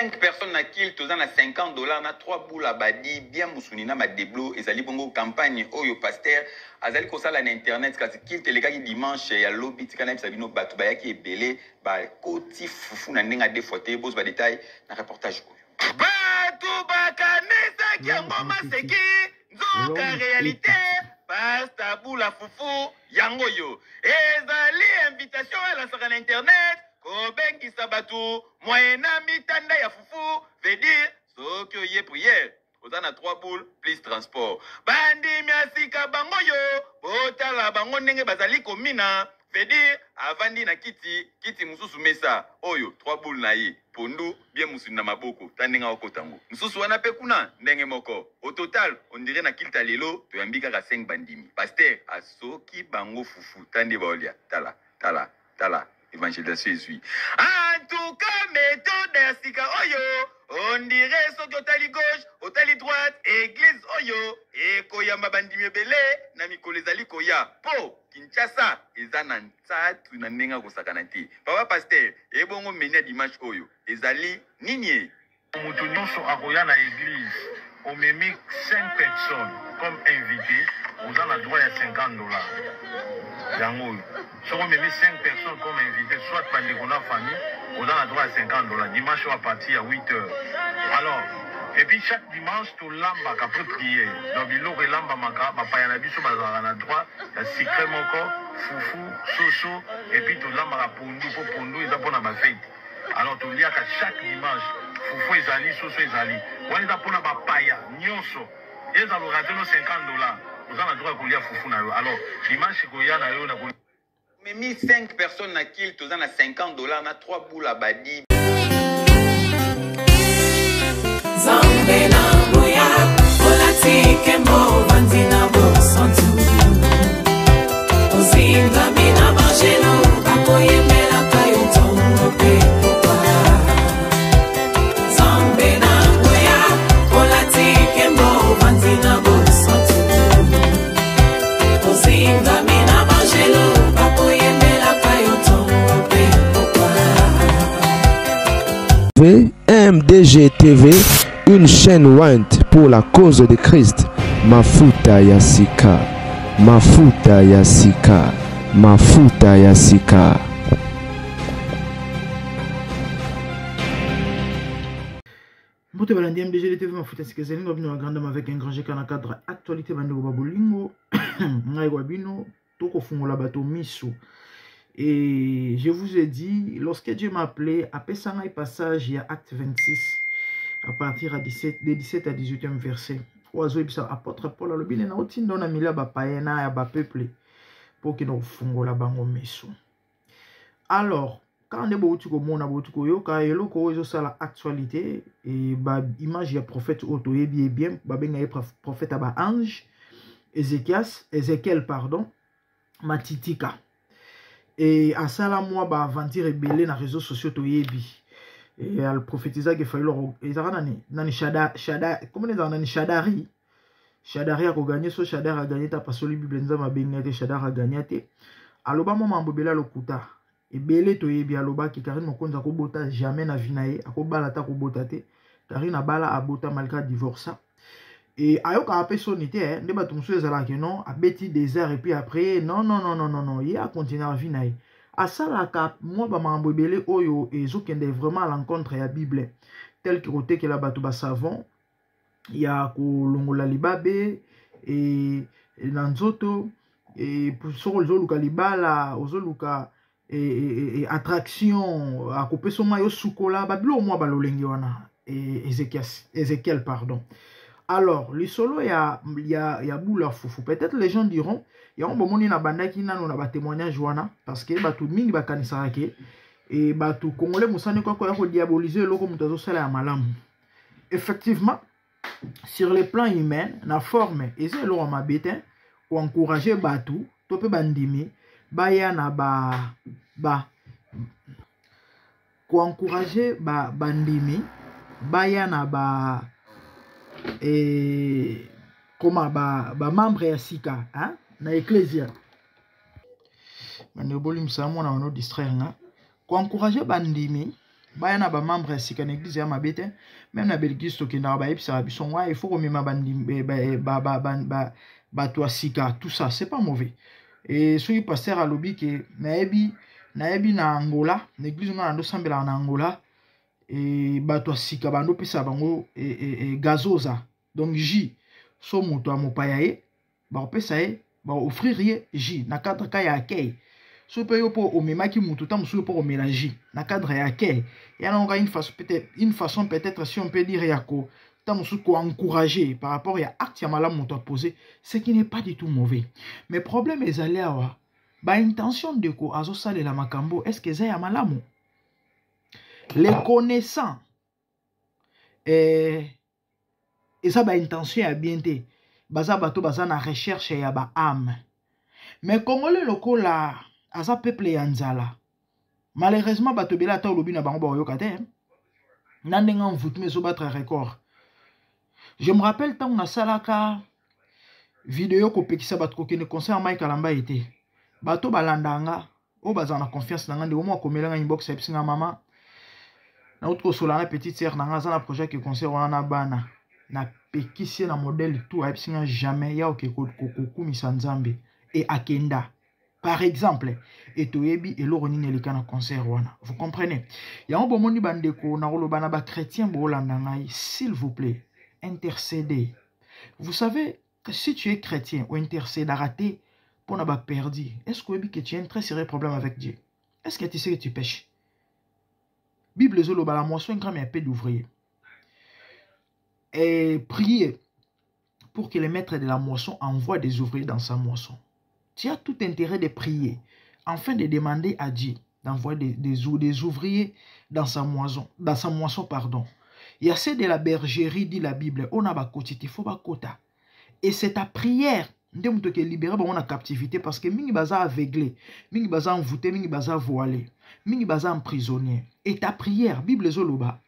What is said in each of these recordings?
5 personnes à kill, tu as 50 $, na 3 boules à badi, bien moussounina ma déblo, et zali bongo campagne, oyo pasteur, azali kosala na internet, kasi kill telegaki dimanche, ya lobby, tikana sabino batu bayaki ebele, ba koti fufu na nenga défoté, bos ba détail, na reportage oyo. Batu bakanisa kiango maseki, nzoka réalité, pasta boula fufu, yango yo, ezali invitation à la sur internet, Kobengi sabatu, moyena mitanda ya fufu, veut dire, soki oye prière. Ozana 3 boules, plus transport. Bandi miasika bango yo, botala bango nenge bazali komina, veut dire, avandi na kiti mususu mesa, oyo, 3 boules na ye, pondu, bien musu na maboko, tandenga okotango. Mususu wana pe kuna, ndenge moko. Au total, on dirait na kilta lelo, to yambika ka 5 bandimi. Pasteur, asoki bango fufu, tande baolia, tala. Évangélisation est en tout cas, méthode d'Asika Oyo, on dirait ce que t'as gauche, t'as droite, église Oyo, et Koya Mabandimi Bele, Namiko les Ali Koya, Po, Kinshasa, Ezanan, Sat, Nanenga Kosakanati. Papa Pasteur, et bon, on mène dimanche Oyo, Ezali, Ninié. Moutounion sur Akoya na église, on met 5 personnes comme invités, on a le droit à 50 $. Si on met 5 personnes comme invités, soit par la famille, on a le droit à 50 $. Dimanche, on va partir à 8 h. Alors, et puis chaque dimanche, tout l'amba après prier. Donc, il y a l'amba maka, papa yanabiso, on a le droit à secret moko, foufou, soso, et puis tout l'amba à pondu, ils ont pour la fête. Alors, tout y a chaque dimanche, foufou ezali, soso ezali. On est pour la paya, nyonso. Ils ont raté nos 50 $. Vous avez le droit de foufou na yo. Alors, dimanche, il y a na mais mis 5 personnes à kill, tu as 50 $, na 3 boules à badi. Zambe na moya, olati kembo vandina bo santu. Ozinga mina mangeno, akoye mela kayo tongo pe popa. Zambe na moya, olati kembo vandina bo santu. Ozinga mina mangeno. MDG TV, une chaîne Went pour la cause de Christ. Mafuta Yasika, Mafuta Yasika, Mafuta Yasika. Mbote balandi MDG TV Mafuta Yasika zeli ngobino wa grandam avec un grand G kana cadre actualité bande ko babolingo ngai ko bino toko fungola bato miso. Et je vous ai dit, lorsque Dieu m'a appelé, après ça, il passage, il y a acte 26, à partir de 17 à 18e verset. Oiseau, apôtre Paul, le bilan, il a mis là, païena, et peuple, pour qu'il nous fongo la bango meso. Alors, quand on est beau, on a beau, quand il y a la actualité, et image, il y a prophète auto, et bien, prophète à ange, Ézéchiel, pardon, Matitika. Et à ça, là, moi, bah, aventure rebelle dans les réseaux sociaux, et elle prophétisa qu'il fallait leur. Et ça, dans comment on dit, Shadari. Shadari a gagné, so Shadari a gagné, parce que la Bible nous a bien Shadari a gagné. Aloba, moi, m'embobela le kuta. Et belé, to yebi, aloba, qui Karine, mon compte, a jamais na vinae, a kobala ta kobotate. Karine a bala a bota malgré divorce. Et ayo ka apé sonité ne ba tumso ezala que non a beti désert et puis après non il a continué à vivre à ça la ka moi ba mambobele oyo ezokende vraiment à l'encontre ya Bible tel que côté que la bato ba savon ya ko longola libabe et nanzoto et pour so ozoluka libala ozoluka et attraction a couper son maillot sukola ba bilo moi ba lolengi wana et Ézéchiel pardon. Alors, le solo, il y a boula foufou. Peut-être les gens diront, il y a un bon moment banda qui n'a pas témoignage parce que tout le monde va kanisarake et tout congolais musane quoi ko diaboliser loko mutazo sala ya malamu. Effectivement, sur le plan humain, la forme et c'est lo ma bétin ou encourager batu, to pe bandimi, baya na ko encourager bandimi, baya na et comment membre ya sika hein na ecclesia mane bolim sa mona no distraire nga ko encourager bandimi baya na ba membre sika na église ya mabete même na belgique to kenda ba epsa biso wa il faut ko mema bandi ba to sika tout ça c'est pas mauvais et soki pasteur alobi ke nayebi na Angola na église nga ndo sambela na Angola et ba to sika bando pesa bango gazoza donc J so moto amopaya ye ba pesa ye ba offrir ye J na cadre ka ya accueil so pe yo po omemaki mutu ta musu po mélanger na cadre ya accueil y a une façon peut-être si on peut dire yako ta musu ko encourager par rapport à acte ya malamu mutu a posé ce qui n'est pas du tout mauvais mais problème ezali awa ba intention de ko azo salela makambo est-ce que ça ya malamu les connaissants et ça ba intention ya bien te baza bato baza na recherche ya ba âme mais congolais lokola aza peuple ya nzala malheureusement bato bela ta olobi na bango ba oyoka te na ndenga mvutume zo battre record je me rappelle tant na salaka vidéo ko pekisa bato ko kene concert Mike Kalamba été bato balandanga o baza na confiance na ngande o mo komelanga inbox ya bisinga mama na autre solana petite sœur na ngaza na projet que concert wana bana na pekisi na modèle tout a bisinga jamais ya okeko kokumisa nzambe et akenda. Par exemple, et toyebi et l'oronine les kana concert wana. Vous comprenez? Ya on bomoni bandeko na rolo bana ba chrétien bolanda ngai, s'il vous plaît, intercédez. Vous savez que si tu es chrétien ou intercède à rater pour n'a pas perdu, est-ce que tu as un très sérieux problème avec Dieu? Est-ce que tu sais que tu pêches? Bible zolo bala moisson grand mais peu d'ouvriers. Et priez pour que le maître de la moisson envoie des ouvriers dans sa moisson. Tu as tout intérêt de prier, afin de demander à Dieu d'envoyer des ouvriers dans sa moisson, pardon. Il y a ceux de la bergerie, dit la Bible, on a bakotiti, faut bakota. Et c'est ta prière, on te libérer on a captivité parce que mingi baza aveuglé, mingi baza envoûté, mingi baza voilé, mingi baza emprisonné. Et ta prière, Bible zoloba,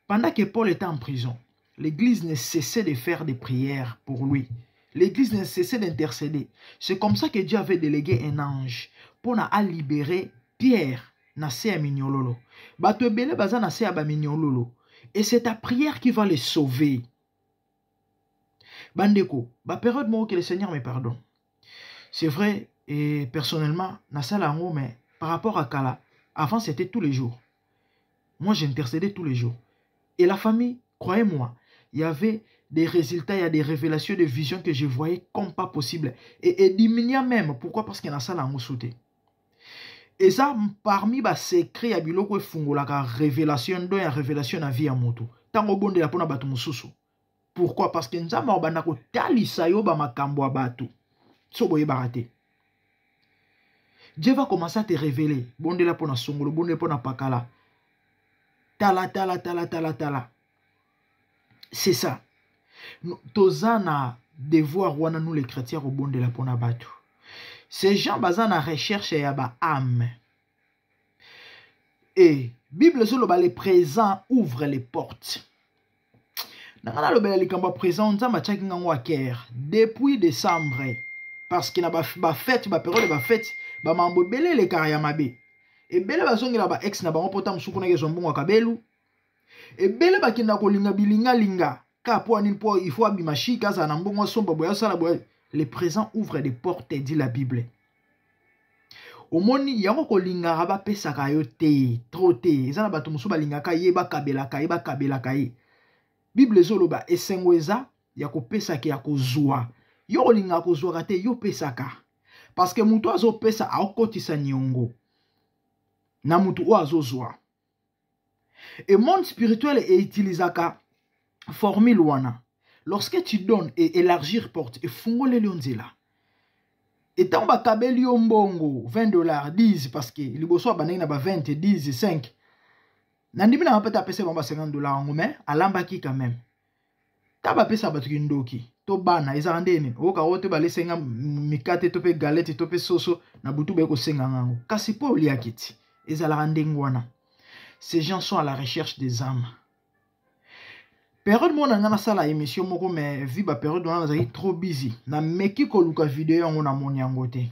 pendant que Paul était en prison, l'église ne cessait de faire des prières pour lui. L'église ne cessait d'intercéder. C'est comme ça que Dieu avait délégué un ange pour libérer Pierre, Nassé à Mignololo. Batobele baza Nassé à Mignololo. Et c'est ta prière qui va les sauver. Bandeko, ba période moi que le Seigneur me pardonne. C'est vrai, et personnellement, Nassé Lango, mais par rapport à Kala, avant c'était tous les jours. Moi j'intercédais tous les jours. Et la famille, croyez-moi, il y avait des résultats, il y a des révélations, des visions que je voyais comme pas possible. Et diminuant même. Pourquoi? Parce qu'il y a ça là en sauté. Et ça, parmi les secrets, il y a la révélation, il y a révélation à vie à moto. Tant au bon de la pona batu mususu. Pourquoi? Parce que nous avons banako talisa yo ba makambo batu. Soboye barate. Dieu va commencer à te révéler. Bon de la pona songolo, bon de la pona pakala. Tala. C'est ça. Tozana devoir wana nous les chrétiens au bon de la pona batu. Ces gens basés na recherche ya ba âme. Et Bible sur le présent ouvre les portes. Nana le bel likamba présent on zamba chaki ngwa ker depuis décembre parce qu'il na ba fête ba période ba fête ba mambo belé les carrières mabe. Et belé ba zongi la ba ex na ba mpota msuku na kezo mbongo kabelu. Et belé ba kinda ko linga bilinga linga. Il faut abimashika za na mbongo somba boya sala boya. Le présent ouvre des portes, dit la Bible. Au moni yango ko linga raba pesa kayo te trop te. Ezana bato musu ba linga ka yeba kabela ka ye. Bible zoloba esengweza ya ko pesa ke ya ko zwa. Yo linga ko zwa te yo pesa ka. Parce que mutu azo pesa akotisa nyongo. Na mutu o azo zwa. Et monde spirituel est utilisaka formule wana. Lorsque tu donnes et élargir porte et fungole lionzela. Et tant ba kabeli yombongo $20 10 parce que liboso ba na ba 20 10 5. Nandimi na peta pesa ba $50 ngome alambaki quand même. Ta ba pesa batu kindoki. To bana eza ndene oka wote ba lesenga mikate to pe galette to pe soso na butu ba ko senga ngango. Kasi po liakiti. Ezala randengwana. Ces gens sont à la recherche des âmes. Période mon na sala émission moko mais vi ba période on a trop busy na meki ko luka vidéo on a moni angote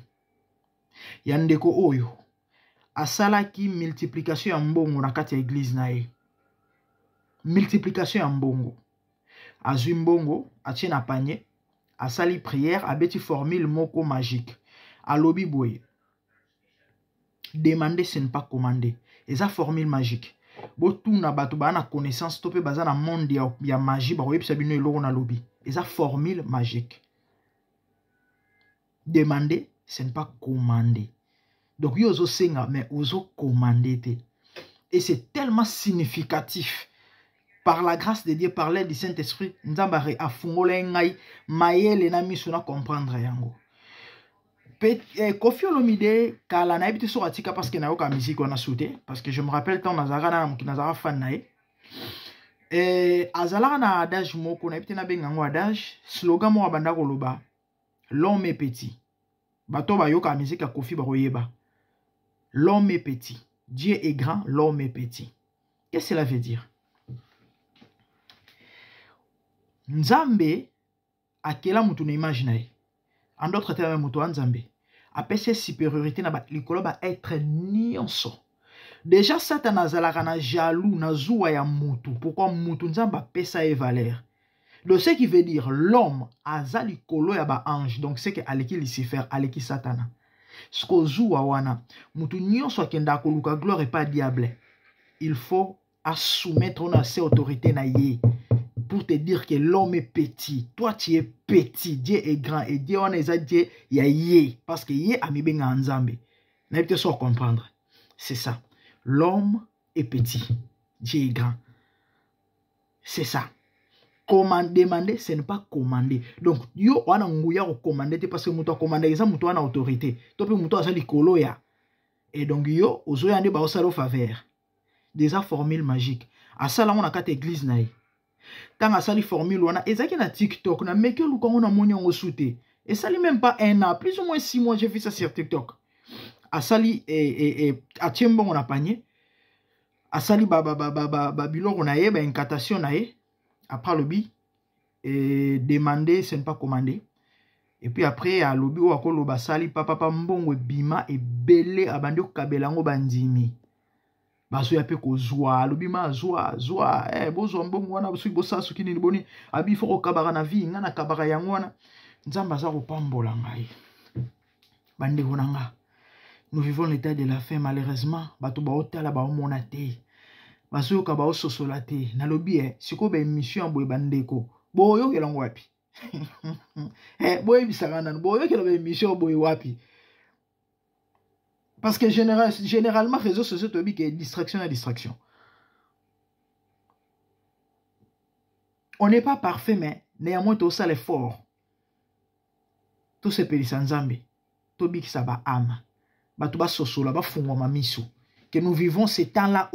yandeko oyo asalaki multiplication ya mbongo na kati ya église na ye. Multiplication ya mbongo. Azwi mbongo, atie na panier, asali prière, abeti formule moko magique. Alobi boye. Demander, ce n'est pas commander. Et ça, formule magique. Botou na batu ba na connaissance, topé baza na monde ya magie, ba oyeb sabino eloko na lobi. Et ça, formule magique. Demander, ce n'est pas commander. Donc, yo ozo senga, mais ozo commander. Et c'est tellement significatif. Par la grâce de Dieu, par l'aide du Saint-Esprit, Nzambare a fungole ngai, maye na miso na comprendre yango. Kofi Olomide, kala na ebite sur atika parce que na yoka musique on a sauté, parce que je me rappelle quand Nazara na Nazara fan nae. Azala na adage moko na ebite na bengango adage, slogan mo abanda koloba, l'homme est petit. Bato ba yoka musique a Kofi ba royeba. L'homme est petit. Dieu est grand, l'homme est petit. Qu'est-ce que cela veut dire? Nzambe akela mutu na image na ye. En d'autres termes, mutu Nzambe apese supériorité na ba likolo ba être nyonso. Déjà Satan azalaka na jaloux na zuwa ya mutu. Pourquoi mutu Nzambe apesa e valeur? Donc ce qui veut dire l'homme aza likolo ya ba ange. Donc c'est que aleki Lucifer, aleki Satana. Sko zuwa wana mutu nyonso akenda koluka gloire et pas diable. Il faut soumettre na ses autorités na ye. Pour te dire que l'homme est petit. Toi, tu es petit. Dieu est grand. Et Dieu, on est Dieu, il y a yé. Parce que yé a mis bien en Nzambe. N'a pas besoin de comprendre. C'est ça. L'homme est petit. Dieu est grand. C'est ça. Demander, ce n'est pas commander. Donc, yo, on a un commander parce que moutou a commandé, ça moutou a autorité. Toi, moutou a sali kolo ya. Et donc, yo, ozo yande ba osalo faveur. Déjà, formule magique. À ça, là, on a quatre églises naï. Tant à sali formule, on a ezaki na TikTok, na meke luka on a moni en souté. Et ça, même pas un an, plus ou moins 6 mois, j'ai vu ça sur TikTok. À sali, à Tiembon, on a panier. À sali, Babylon, on a eu, incantation, on a eu. Après le bi, demander, ce n'est pas commander. Et puis après, à l'obi, on a eu le sali, papa, mbongo, bima, et belé, abandé, kabelango, bandimi. Baso ya pe ko zwa lobima zwa bozo mbongo wana busu bosa suki ni boni abi foko kabara na vie ngana kabara yango wana Nzamba za ko pambola ngai bande konanga. Nous vivons l'état de la fin malheureusement bato ba otala ba omona te baso ka ba ososola te na lobi siko ba émission boy bandeko boyo kelango wapi boy bisangana boyo kelo ba émission boy wapi. Parce que généralement, les réseaux sociaux, tu dis distraction à distraction. On n'est pas parfait, mais néanmoins, tu as ça l'effort. Tout ce pays sans Zambie. Tu dis que ça va âme. Tu vas soso, là, fungwa mamisu. Que nous vivons ces temps-là,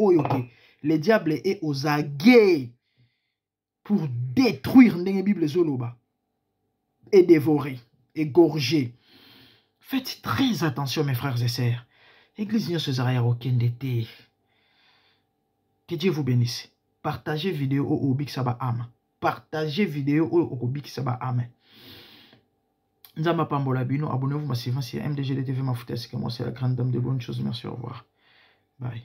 le diable est aux aguets pour détruire les Bibles Zoloba et dévorer, égorger. Faites très attention, mes frères et sœurs. Église Nyon César aucun d'été. Que Dieu vous bénisse. Partagez vidéo au Big Saba Am. Partagez vidéo au Big Saba Am. Nzamba Pambola Bino, abonnez-vous massivement sur MDG TV Mafuta. C'est que moi, c'est la grande dame de bonnes choses. Merci, au revoir. Bye.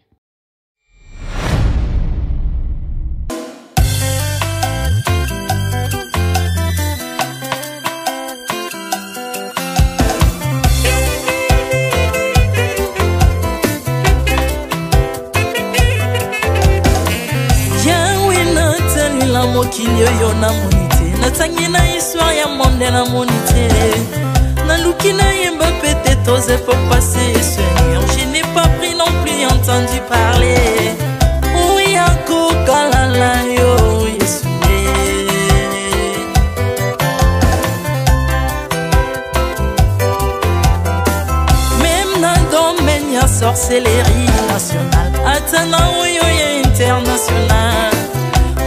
Mokili yo na monite natangi na histoire ya monde na monite naluki na yemba pete tose pour passer Seigneur je n'ai pas pris non plus entendu parler oui ako kalala yo Yesu même na domaine ya sorcellerie nationale atana oyo ya international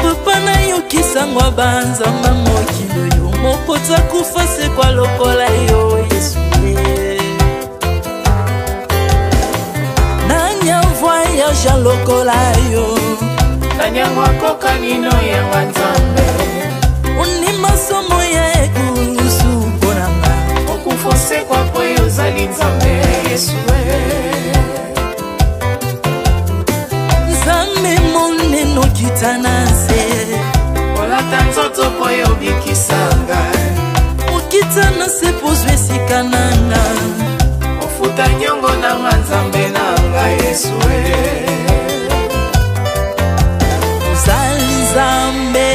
papa na yo kisangwa banzamba mokilo yo mokota kufa se kwa lokola yo Yesu nanya voyage lokola yo nanya wakoka nino ya wanzambe uni masomo ya ekusu ponanga okufa se kwa poyo zali nzambe Yesu nzambe monene okita na se olata nzoto po yo bikisanga okita na se pozwa esika nanga ofuta nyongo nanga nzambe nanga Yesu ozali nzambe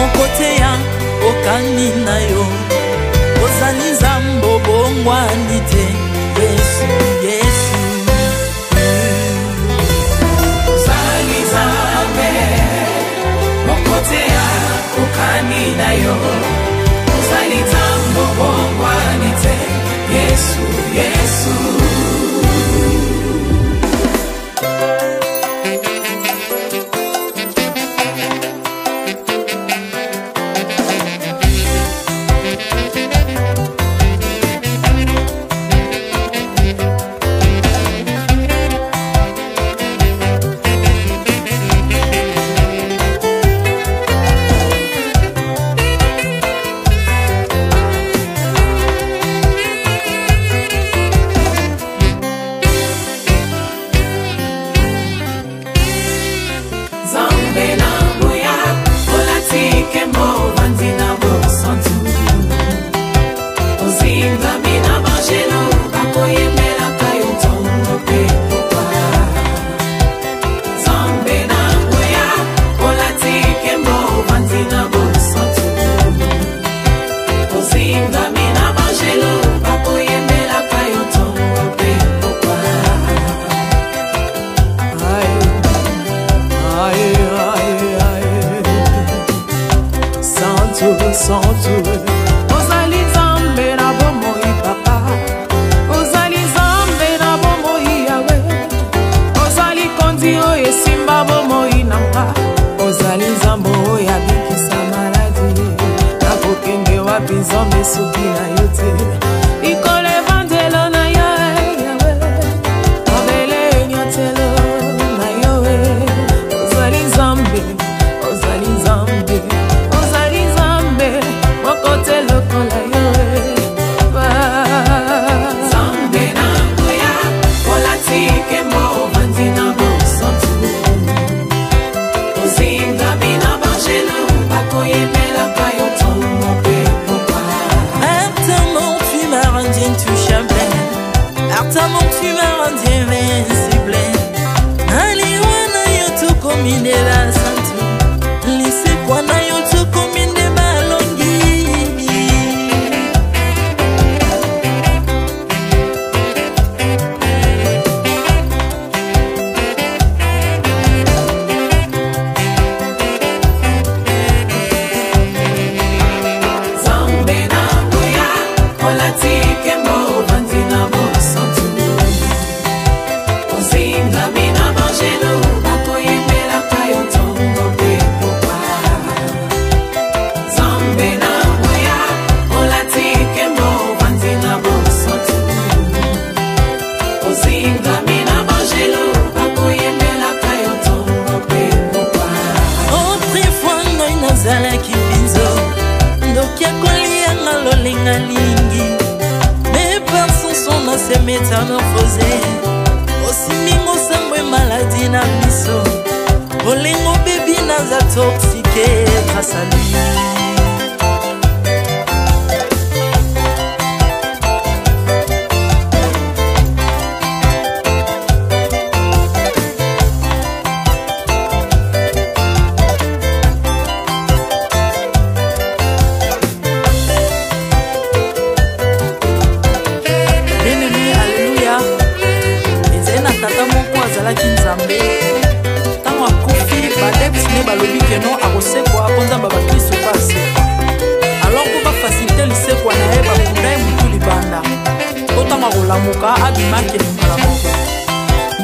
onkoteya okani na yo ozali nzambe obongwani te Yesu Yesu ozali nzambe onkoteya okani na yo ozali nzambe obongwani te Yesu Yesu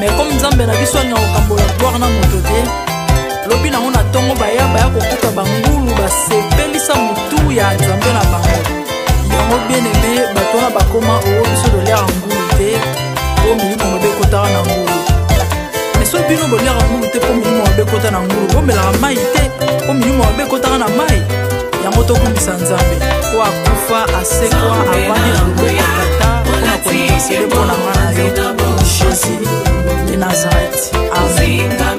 mais comme Nzambe na biso nya okambola gloire na moto te lobi na ona tongo baya kokuta bangulu basepelisa mutu ya Nzambe na bango yango bien aimé bato na bakoma o biso de l'air ngulu te o milimo mobe kota na ngulu mais so bino bo l'air ngulu te po milimo mobe kota na ngulu bo mela mai te po milimo mobe kota na mai yango to kumisa Nzambe ko akufa asekwa abandi na ngulu kata ko na ko ni sele pona ngana yo Jésus de Nazareth. Amen.